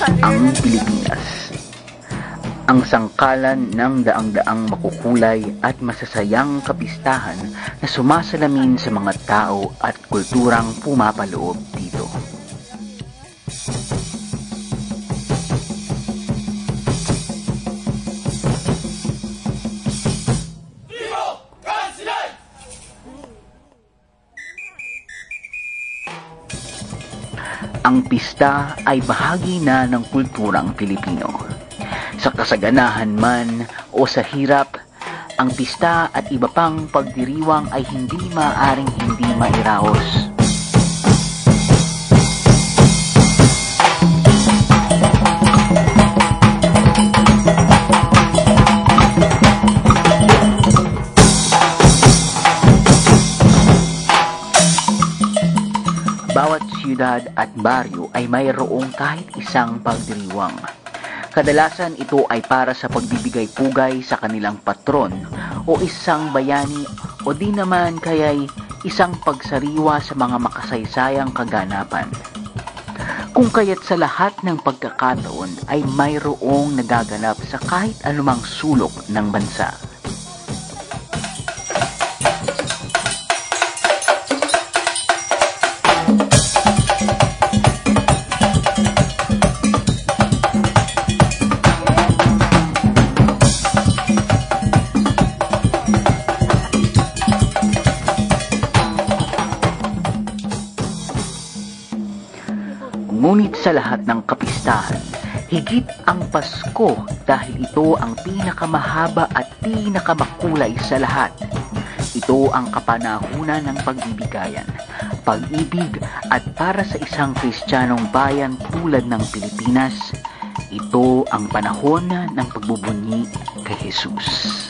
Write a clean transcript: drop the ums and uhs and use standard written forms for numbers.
Ang Pilipinas, ang sangkalan ng daang-daang makukulay at masasayang kapistahan na sumasalamin sa mga tao at kulturang pumapaloob dito. Ang pista ay bahagi na ng kulturang Pilipino. Sa kasaganahan man o sa hirap, ang pista at iba pang pagdiriwang ay hindi maaaring hindi mairaos. Bawat siyudad at baryo ay mayroong kahit isang pagdiriwang. Kadalasan ito ay para sa pagbibigay pugay sa kanilang patron o isang bayani o di naman kaya'y isang pagsariwa sa mga makasaysayang kaganapan. Kung kaya't sa lahat ng pagkakataon ay mayroong nagaganap sa kahit anumang sulok ng bansa. Ngunit sa lahat ng kapistahan, higit ang Pasko dahil ito ang pinakamahaba at pinakamakulay sa lahat. Ito ang kapanahunan ng pagbibigayan, pag-ibig at para sa isang Kristiyanong bayan tulad ng Pilipinas, ito ang panahon ng pagbubunyi kay Jesus.